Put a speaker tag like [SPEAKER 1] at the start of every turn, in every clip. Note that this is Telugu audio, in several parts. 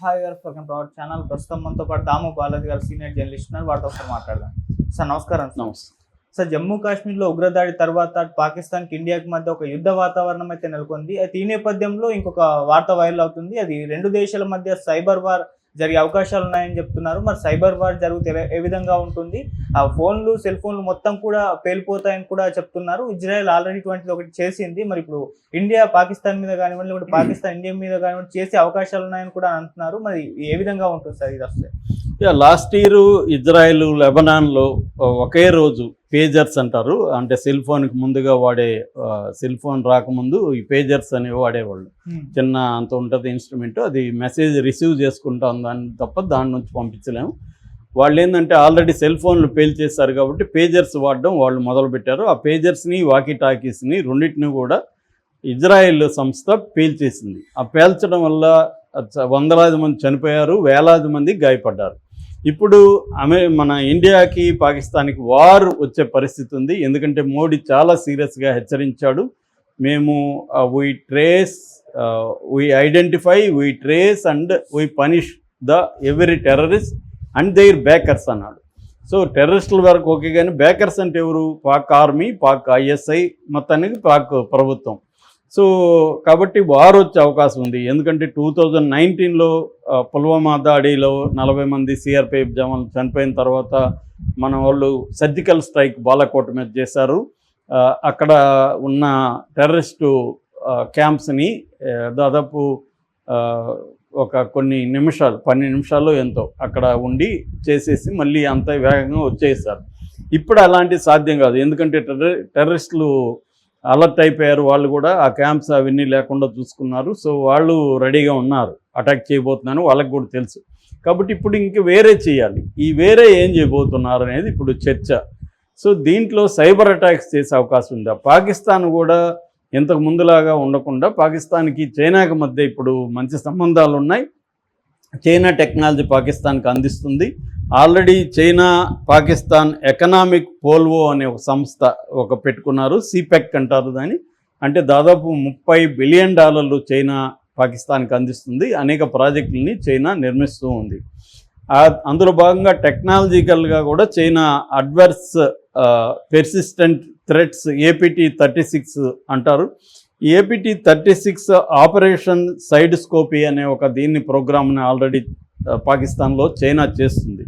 [SPEAKER 1] హాయ్ గారు, వెల్కమ్ టు అవర్ ఛానల్. ప్రస్తుతం మనతో పాటు దాము బాలాజీ గారు సీనియర్ జర్నలిస్ట్ ఉన్నారు. వాటితో ఒకసారి మాట్లాడదాం. సార్ నమస్కారం.
[SPEAKER 2] నమస్తే
[SPEAKER 1] సార్, జమ్మూ కాశ్మీర్లో ఉగ్రదాడి తర్వాత పాకిస్తాన్కి ఇండియాకి మధ్య ఒక యుద్ధ వాతావరణం అయితే నెలకొంది. అయితే ఈ నేపథ్యంలో ఇంకొక వార్త వైరల్ అవుతుంది. అది రెండు దేశాల మధ్య సైబర్ వార్ జరిగే అవకాశాలు ఉన్నాయని చెప్తున్నారు. మరి సైబర్ వార్ జరిగితే ఏ విధంగా ఉంటుంది? ఆ సెల్ ఫోన్లు మొత్తం కూడా పేలిపోతాయని కూడా చెప్తున్నారు. ఇజ్రాయెల్ ఆల్రెడీ ఒకటి చేసింది. మరి ఇప్పుడు ఇండియా పాకిస్తాన్ మీద కానివ్వండి, లేకపోతే పాకిస్తాన్ ఇండియా మీద కానివ్వండి చేసే అవకాశాలు ఉన్నాయని కూడా అంటున్నారు. మరి ఏ విధంగా ఉంటుంది సార్ ఇది వస్తే?
[SPEAKER 2] లాస్ట్ ఇయర్ ఇజ్రాయెల్ లెబనాన్లో ఒకే రోజు పేజర్స్ అంటారు, అంటే సెల్ ఫోన్కి ముందుగా వాడే సెల్ ఫోన్ రాకముందు ఈ పేజర్స్ అనేవి వాడేవాళ్ళు. చిన్న అంత ఉంటుంది ఇన్స్ట్రుమెంట్, అది మెసేజ్ రిసీవ్ చేసుకుంటాం దాన్ని తప్ప దాని నుంచి పంపించలేము. వాళ్ళు ఏంటంటే ఆల్రెడీ సెల్ ఫోన్లు పేల్చేస్తారు కాబట్టి పేజర్స్ వాడడం వాళ్ళు మొదలుపెట్టారు. ఆ పేజర్స్ని వాకీ టాకీస్ని రెండింటిని కూడా ఇజ్రాయెల్ సంస్థ పేల్చేసింది. ఆ పేల్చడం వల్ల వందలాది మంది చనిపోయారు, వేలాది మంది గాయపడ్డారు. ఇప్పుడు మన ఇండియాకి పాకిస్తాన్కి వార్ వచ్చే పరిస్థితి ఉంది. ఎందుకంటే మోడీ చాలా సీరియస్గా హెచ్చరించాడు. మేము we identify, we trace and we punish the every terrorist and their backers అన్నాడు. సో టెర్రరిస్టుల వరకు ఓకే, కానీ బ్యాకర్స్ అంటే ఎవరు? పాక్ ఆర్మీ, పాక్ ఐఎస్ఐ, మొత్తానికి పాక్ ప్రభుత్వం. సో కాబట్టి వార్ వచ్చే అవకాశం ఉంది. ఎందుకంటే 2019లో పుల్వామా దాడిలో 40 మంది సిఆర్పిఎఫ్ జవాన్లు చనిపోయిన తర్వాత మన వాళ్ళు సర్జికల్ స్ట్రైక్ బాలాకోట మీద చేశారు. అక్కడ ఉన్న టెర్రరిస్టు క్యాంప్స్ని దాదాపు ఒక కొన్ని నిమిషాలు, 12 నిమిషాలు ఎంతో అక్కడ ఉండి చేసేసి మళ్ళీ అంత వేగంగా వచ్చేసారు. ఇప్పుడు అలాంటి సాధ్యం కాదు. ఎందుకంటే టెర్రరిస్టులు అలర్ట్ అయిపోయారు. వాళ్ళు కూడా ఆ క్యాంప్స్ అవన్నీ లేకుండా చూసుకున్నారు. సో వాళ్ళు రెడీగా ఉన్నారు, అటాక్ చేయబోతున్నాను వాళ్ళకి కూడా తెలుసు. కాబట్టి ఇప్పుడు ఇంక వేరే చేయాలి. ఈ వేరే ఏం చేయబోతున్నారు అనేది ఇప్పుడు చర్చ. సో దీంట్లో సైబర్ అటాక్స్ చేసే అవకాశం ఉందా? పాకిస్తాన్ కూడా ఇంతకు ముందులాగా ఉండకుండా పాకిస్తాన్కి చైనాకి మధ్య ఇప్పుడు మంచి సంబంధాలు ఉన్నాయి. చైనా టెక్నాలజీ పాకిస్తాన్కి అందిస్తుంది. ఆల్రెడీ చైనా పాకిస్తాన్ ఎకనామిక్ పోల్వో అనే ఒక సంస్థ పెట్టుకున్నారు, సిపెక్ అంటారు దాన్ని. అంటే దాదాపు $30 బిలియన్ చైనా పాకిస్తాన్కి అందిస్తుంది. అనేక ప్రాజెక్టులని చైనా నిర్మిస్తూ ఉంది. అందులో భాగంగా టెక్నాలజికల్గా కూడా China adverse persistent threats APT-36 అంటారు. ఈ APT-36 ఆపరేషన్ సైడ్ స్కోపీ అనే దీన్ని ప్రోగ్రామ్ని ఆల్రెడీ పాకిస్తాన్లో చైనా చేస్తుంది.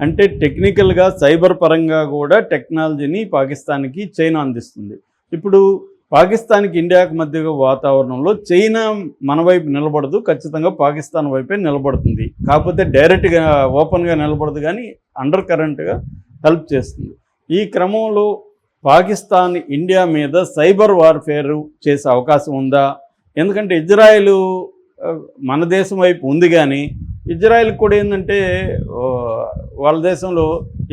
[SPEAKER 2] అంటే టెక్నికల్గా సైబర్ పరంగా కూడా టెక్నాలజీని పాకిస్తాన్కి చైనా అందిస్తుంది. ఇప్పుడు పాకిస్తాన్కి ఇండియాకి మధ్య వాతావరణంలో చైనా మన వైపు నిలబడదు, ఖచ్చితంగా పాకిస్తాన్ వైపే నిలబడుతుంది. కాకపోతే డైరెక్ట్గా ఓపెన్గా నిలబడదు, కానీ అండర్ కరెంట్గా హెల్ప్ చేస్తుంది. ఈ క్రమంలో పాకిస్తాన్ ఇండియా మీద సైబర్ వార్ఫేర్ చేసే అవకాశం ఉందా? ఎందుకంటే ఇజ్రాయెల్ మన దేశం వైపు ఉంది, కానీ ఇజ్రాయెల్ కూడా ఏంటంటే వాళ్ళ దేశంలో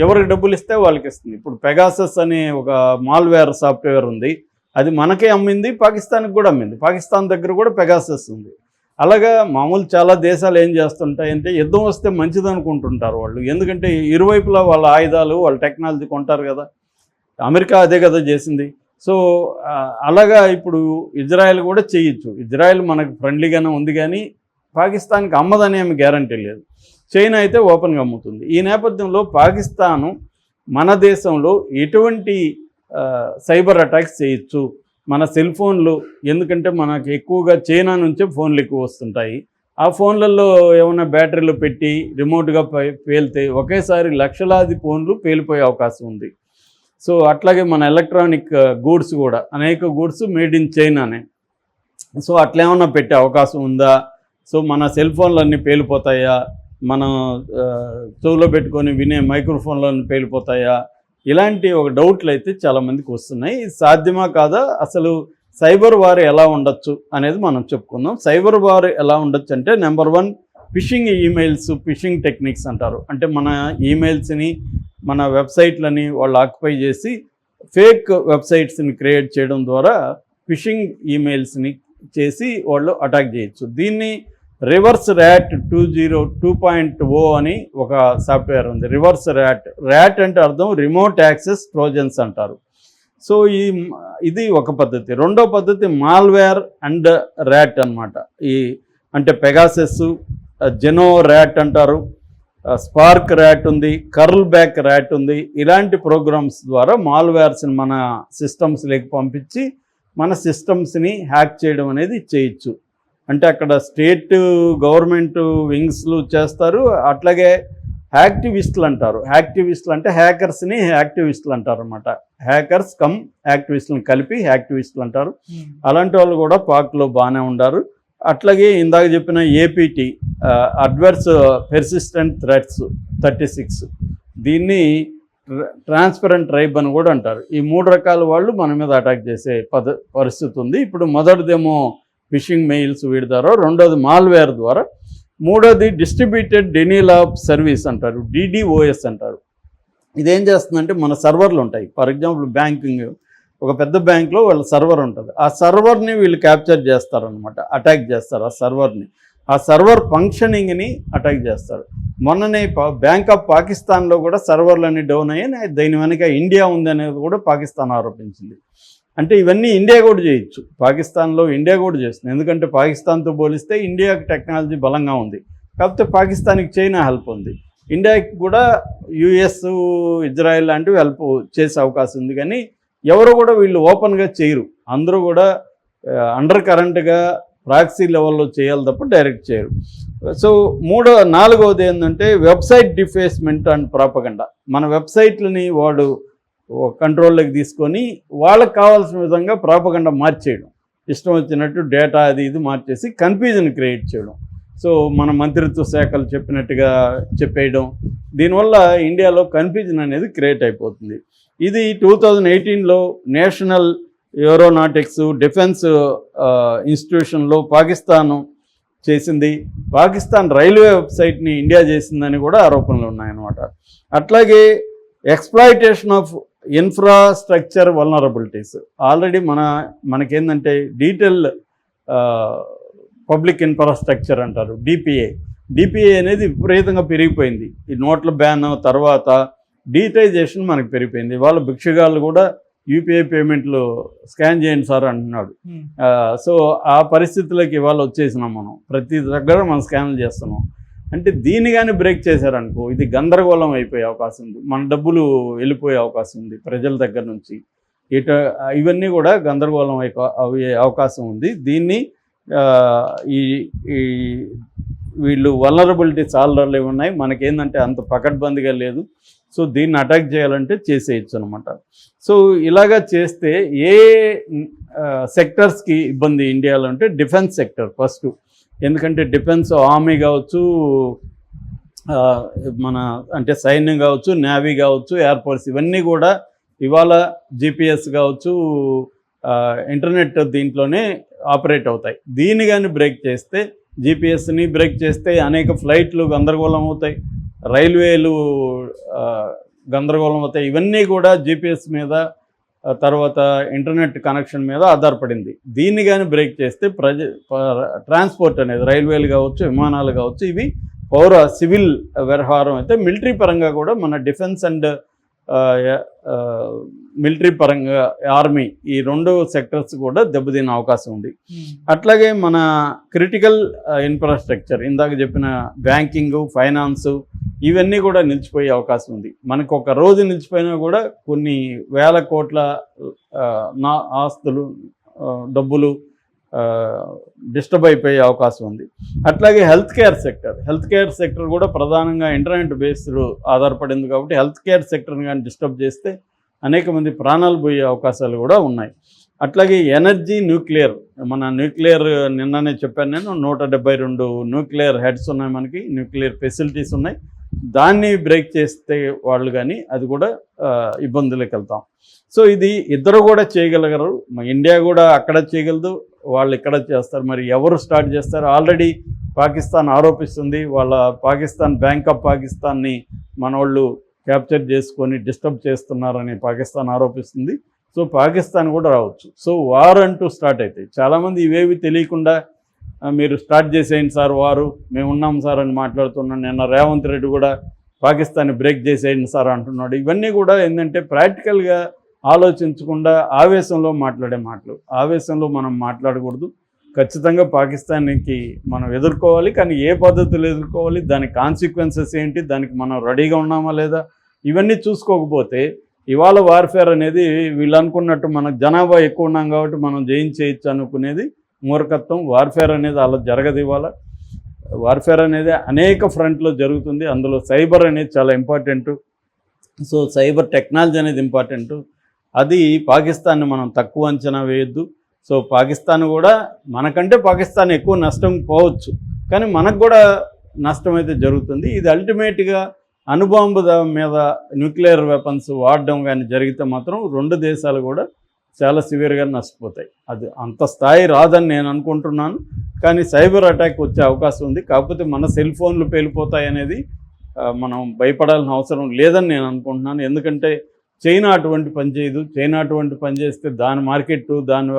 [SPEAKER 2] ఎవరికి డబ్బులు ఇస్తే వాళ్ళకి ఇస్తుంది. ఇప్పుడు పెగాసస్ అనే ఒక మాల్వేర్ సాఫ్ట్వేర్ ఉంది, అది మనకే అమ్మింది, పాకిస్తాన్కి కూడా అమ్మింది. పాకిస్తాన్ దగ్గర కూడా పెగాసస్ ఉంది. అలాగా మామూలు చాలా దేశాలు ఏం చేస్తుంటాయంటే యుద్ధం వస్తే మంచిది అనుకుంటుంటారు వాళ్ళు. ఎందుకంటే ఇరువైపులా వాళ్ళ ఆయుధాలు, వాళ్ళ టెక్నాలజీ కొంటారు కదా. అమెరికా అదే కదా చేసింది. సో అలాగా ఇప్పుడు ఇజ్రాయెల్ కూడా చేయొచ్చు. ఇజ్రాయెల్ మనకు ఫ్రెండ్లీగానే ఉంది, కానీ పాకిస్తాన్కి అమ్మదనేమి గ్యారంటీ లేదు. చైనా అయితే ఓపెన్గా అమ్ముతుంది. ఈ నేపథ్యంలో పాకిస్తాను మన దేశంలో ఎటువంటి సైబర్ అటాక్స్ చేయొచ్చు? మన సెల్ ఫోన్లు, ఎందుకంటే మనకు ఎక్కువగా చైనా నుంచే ఫోన్లు ఎక్కువ వస్తుంటాయి. ఆ ఫోన్లలో ఏమైనా బ్యాటరీలు పెట్టి రిమోట్గా పేలితే ఒకేసారి లక్షలాది ఫోన్లు పేలిపోయే అవకాశం ఉంది. సో అట్లాగే మన ఎలక్ట్రానిక్ గూడ్స్ కూడా అనేక గూడ్స్ మేడ్ ఇన్ చైనానే. సో అట్లేమన్నా పెట్టే అవకాశం ఉందా? సో మన సెల్ ఫోన్లన్నీ పేలిపోతాయా? మనం చెవులో పెట్టుకొని వినే మైక్రోఫోన్లన్నీ పేలిపోతాయా? ఇలాంటి డౌట్లు అయితే చాలామందికి వస్తున్నాయి. ఇది సాధ్యమా కాదా? అసలు సైబర్ వార్ ఎలా ఉండొచ్చు అనేది మనం చెప్పుకుందాం. సైబర్ వార్ ఎలా ఉండొచ్చు అంటే, number 1 fishing emails, fishing techniques అంటారు. అంటే మన ఈమెయిల్స్ని, మన వెబ్సైట్లని వాళ్ళు ఆక్యుపై చేసి ఫేక్ వెబ్సైట్స్ని క్రియేట్ చేయడం ద్వారా ఫిషింగ్ ఈమెయిల్స్ని చేసి వాళ్ళు అటాక్ చేయొచ్చు. దీన్ని రివర్స్ ర్యాట్ 2.0 అని ఒక సాఫ్ట్వేర్ ఉంది. రివర్స్ ర్యాట్ అంటే అర్థం రిమోట్ యాక్సెస్ ట్రోజన్స్ అంటారు. సో ఇది ఒక పద్ధతి. రెండో పద్ధతి మాల్వేర్ అండ్ ర్యాట్ అనమాట. అంటే పెగాసెస్, జెనో ర్యాట్ అంటారు, స్పార్క్ ర్యాట్ ఉంది, కర్ల్ బ్యాక్ ర్యాట్ ఉంది. ఇలాంటి ప్రోగ్రామ్స్ ద్వారా మాల్వేర్స్ని మన సిస్టమ్స్లోకి పంపించి మన సిస్టమ్స్ని హ్యాక్ చేయడం అనేది చేయొచ్చు. అంటే అక్కడ స్టేట్ గవర్నమెంట్ వింగ్స్లు చేస్తారు. అట్లాగే యాక్టివిస్టులు అంటారు. యాక్టివిస్టులు అంటే హ్యాకర్స్ని యాక్టివిస్టులు అంటారు అనమాట. హ్యాకర్స్ కమ్ యాక్టివిస్టులను కలిపి యాక్టివిస్టులు అంటారు. అలాంటి వాళ్ళు కూడా పాక్లో బాగానే ఉండారు. అట్లాగే ఇందాక చెప్పిన ఏపీటీ అడ్వర్స్ పెర్సిస్టెంట్ థ్రెట్స్ 36, దీన్ని ట్రాన్స్పరెంట్ ట్రైబ్ అని కూడా అంటారు. ఈ 3 రకాల వాళ్ళు మన మీద అటాక్ చేసే పరిస్థితి ఉంది. ఇప్పుడు మొదటిదేమో ఫిషింగ్ మెయిల్స్ వీడి ద్వారా, రెండోది మాల్వేర్ ద్వారా, మూడోది డిస్ట్రిబ్యూటెడ్ డెనియల్ ఆఫ్ సర్వీస్ అంటారు, DDoS అంటారు. ఇదేం చేస్తుందంటే మన సర్వర్లు ఉంటాయి. ఫర్ ఎగ్జాంపుల్ బ్యాంకింగ్, ఒక పెద్ద బ్యాంక్లో వాళ్ళ సర్వర్ ఉంటుంది. ఆ సర్వర్ని వీళ్ళు క్యాప్చర్ చేస్తారనమాట, అటాక్ చేస్తారు ఆ సర్వర్ని. ఆ సర్వర్ ఫంక్షనింగ్ని అటాక్ చేస్తారు. మొన్ననే బ్యాంక్ ఆఫ్ పాకిస్తాన్లో కూడా సర్వర్లన్నీ డౌన్ అయ్యాయి. దీని వెనక ఇండియా ఉందనేది కూడా పాకిస్తాన్ ఆరోపించింది. అంటే ఇవన్నీ ఇండియా కూడా చేయొచ్చు. పాకిస్తాన్లో ఇండియా కూడా చేస్తుంది. ఎందుకంటే పాకిస్తాన్తో పోలిస్తే ఇండియాకి టెక్నాలజీ బలంగా ఉంది. కాకపోతే పాకిస్తాన్కి చైనా హెల్ప్ ఉంది. ఇండియాకి కూడా US, ఇజ్రాయెల్ లాంటివి హెల్ప్ చేసే అవకాశం ఉంది. కానీ ఎవరు కూడా వీళ్ళు ఓపెన్గా చేయరు. అందరూ కూడా అండర్ కరెంట్గా ప్రాక్సీ లెవెల్లో చేయాలి తప్ప డైరెక్ట్ చేయరు. సో నాలుగవది ఏంటంటే వెబ్సైట్ డిఫేస్మెంట్ అండ్ ప్రాపగండా. మన వెబ్సైట్లని వాడు కంట్రోల్లోకి తీసుకొని వాళ్ళకి కావాల్సిన విధంగా ప్రాపగండా మార్చేయడం, ఇష్టం వచ్చినట్టు డేటా అది ఇది మార్చేసి కన్ఫ్యూజన్ క్రియేట్ చేయడం. సో మన మంత్రిత్వ శాఖలు చెప్పినట్టుగా చెప్పేయడం, దీనివల్ల ఇండియాలో కన్ఫ్యూజన్ అనేది క్రియేట్ అయిపోతుంది. ఇది 2018లో నేషనల్ ఏరోనాటిక్స్ డిఫెన్స్ ఇన్స్టిట్యూషన్లో పాకిస్తాను చేసింది. పాకిస్తాన్ రైల్వే వెబ్సైట్ని ఇండియా చేసిందని కూడా ఆరోపణలు ఉన్నాయన్నమాట. అట్లాగే exploitation of infrastructure vulnerabilities. Already మనకేందంటే డీటెయిల్ పబ్లిక్ ఇన్ఫ్రాస్ట్రక్చర్ అంటారు, డిపిఏ అనేది విపరీతంగా పెరిగిపోయింది. ఈ నోట్ల బ్యాన్ తర్వాత డిజిటైజేషన్ మనకు పెరిగిపోయింది. వాళ్ళ భిక్షగాళ్ళు కూడా UPI పేమెంట్లు స్కాన్ చేయండి సార్ అంటున్నాడు. సో ఆ పరిస్థితులకి ఇవాళ వచ్చేసినాం. మనం ప్రతి దగ్గర మనం స్కాన్లు చేస్తున్నాం. అంటే దీన్ని కానీ బ్రేక్ చేశారనుకో ఇది గందరగోళం అయిపోయే అవకాశం ఉంది. మన డబ్బులు వెళ్ళిపోయే అవకాశం ఉంది ప్రజల దగ్గర నుంచి. ఇవన్నీ కూడా గందరగోళం అయ్యే అవకాశం ఉంది. దీన్ని ఈ వీళ్ళు వల్నరబిలిటీస్ ఆల్రెడీ ఉన్నాయి. మనకేందంటే అంత పకడ్బందీగా లేదు. సో దీన్ని అటాక్ చేయాలంటే చేసేయచ్చు అనమాట. సో ఇలాగా చేస్తే ఏ సెక్టర్స్కి ఇబ్బంది ఇండియాలో అంటే డిఫెన్స్ సెక్టర్ ఫస్ట్. ఎందుకంటే డిఫెన్స్ ఆర్మీ కావచ్చు, మన అంటే సైన్యం కావచ్చు, నేవీ కావచ్చు, ఎయిర్ ఫోర్స్, ఇవన్నీ కూడా ఇవాళ GPS కావచ్చు, ఇంటర్నెట్ దీంట్లోనే ఆపరేట్ అవుతాయి. దీన్ని కానీ బ్రేక్ చేస్తే, GPSని బ్రేక్ చేస్తే అనేక ఫ్లైట్లు గందరగోళం అవుతాయి, రైల్వేలు గందరగోళం అవుతాయి. ఇవన్నీ కూడా GPS మీద, తర్వాత ఇంటర్నెట్ కనెక్షన్ మీద ఆధారపడింది. దీన్ని కానీ బ్రేక్ చేస్తే ట్రాన్స్పోర్ట్ అనేది రైల్వేలు కావచ్చు, విమానాలు కావచ్చు, ఇవి సివిల్ వ్యవహారం అయితే మిలిటరీ పరంగా కూడా మన డిఫెన్స్ అండ్ మిలిటరీ పరంగా ఆర్మీ, ఈ 2 సెక్టర్స్ కూడా దెబ్బతినే అవకాశం ఉంది. అట్లాగే మన క్రిటికల్ ఇన్ఫ్రాస్ట్రక్చర్, ఇందాక చెప్పిన బ్యాంకింగ్, ఫైనాన్స్, ఇవన్నీ కూడా నిలిచిపోయే అవకాశం ఉంది. మనకు ఒక రోజు నిలిచిపోయినా కూడా కొన్ని వేల కోట్ల ఆస్తులు, డబ్బులు డిస్టర్బ్ అయిపోయే అవకాశం ఉంది. అట్లాగే హెల్త్ కేర్ సెక్టర్ కూడా ప్రధానంగా ఇంటర్నెట్ బేస్డ్ ఆధారపడింది. కాబట్టి హెల్త్ కేర్ సెక్టర్ని కానీ డిస్టర్బ్ చేస్తే అనేక మంది ప్రాణాలు పోయే అవకాశాలు కూడా ఉన్నాయి. అట్లాగే ఎనర్జీ, న్యూక్లియర్, మన న్యూక్లియర్ నిన్ననే చెప్పాను నేను, 172 న్యూక్లియర్ హెడ్స్ ఉన్నాయి, మనకి న్యూక్లియర్ ఫెసిలిటీస్ ఉన్నాయి. దాన్ని బ్రేక్ చేస్తే వాళ్ళు కానీ అది కూడా ఇబ్బందులకు వెళ్తాం. సో ఇది ఇద్దరు కూడా చేయగలగరు. ఇండియా కూడా అక్కడ చేయగలదు, వాళ్ళు ఇక్కడ చేస్తారు. మరి ఎవరు స్టార్ట్ చేస్తారు? ఆల్రెడీ పాకిస్తాన్ ఆరోపిస్తుంది, వాళ్ళ బ్యాంక్ ఆఫ్ పాకిస్తాన్ని మన వాళ్ళు క్యాప్చర్ చేసుకొని డిస్టర్బ్ చేస్తున్నారని పాకిస్తాన్ ఆరోపిస్తుంది. సో పాకిస్తాన్ కూడా రావచ్చు. సో వార్ అంటూ స్టార్ట్ అవుతాయి. చాలామంది ఇవేవి తెలియకుండా మీరు స్టార్ట్ చేసేయండి సార్ వారు, మేము ఉన్నాం సార్ అని మాట్లాడుతున్నాను. నిన్న రేవంత్ రెడ్డి కూడా పాకిస్తాన్ని బ్రేక్ చేసేయండి సార్ అంటున్నాడు. ఇవన్నీ కూడా ఏంటంటే ప్రాక్టికల్గా ఆలోచించకుండా ఆవేశంలో మాట్లాడే మాటలు. ఆవేశంలో మనం మాట్లాడకూడదు. ఖచ్చితంగా పాకిస్తాన్కి మనం ఎదుర్కోవాలి. కానీ ఏ పద్ధతులు ఎదుర్కోవాలి, దాని కాన్సిక్వెన్సెస్ ఏంటి, దానికి మనం రెడీగా ఉన్నామా లేదా, ఇవన్నీ చూసుకోకపోతే ఇవాళ వార్ఫేర్ అనేది వీళ్ళు అనుకున్నట్టు మనకు జనాభా ఎక్కువ ఉన్నాం కాబట్టి మనం జయించేయచ్చు అనుకునేది మూర్ఖత్వం. వార్ఫేర్ అనేది అలా జరగదు. ఇవాళ వార్ఫేర్ అనేది అనేక ఫ్రంట్లో జరుగుతుంది. అందులో సైబర్ అనేది చాలా ఇంపార్టెంటు. సో సైబర్ టెక్నాలజీ అనేది ఇంపార్టెంటు. అది పాకిస్తాన్ని మనం తక్కువ అంచనా వేయొద్దు. సో పాకిస్తాన్ కూడా మనకంటే పాకిస్తాన్ ఎక్కువ నష్టం పోవచ్చు, కానీ మనకు కూడా నష్టం అయితే జరుగుతుంది. ఇది అల్టిమేట్గా అణుబాంబు మీద న్యూక్లియర్ వెపన్స్ వాడడం కానీ జరిగితే మాత్రం రెండు దేశాలు కూడా చాలా సివియర్గా నష్టపోతాయి. అది అంత స్థాయి రాదని నేను అనుకుంటున్నాను, కానీ సైబర్ అటాక్ వచ్చే అవకాశం ఉంది. కాకపోతే మన సెల్ ఫోన్లు పేలిపోతాయి అనేది మనం భయపడాల్సిన అవసరం లేదని నేను అనుకుంటున్నాను. ఎందుకంటే చైనా అటువంటి పని చేయదు. చైనా అటువంటి పని చేస్తే దాని మార్కెట్, దాని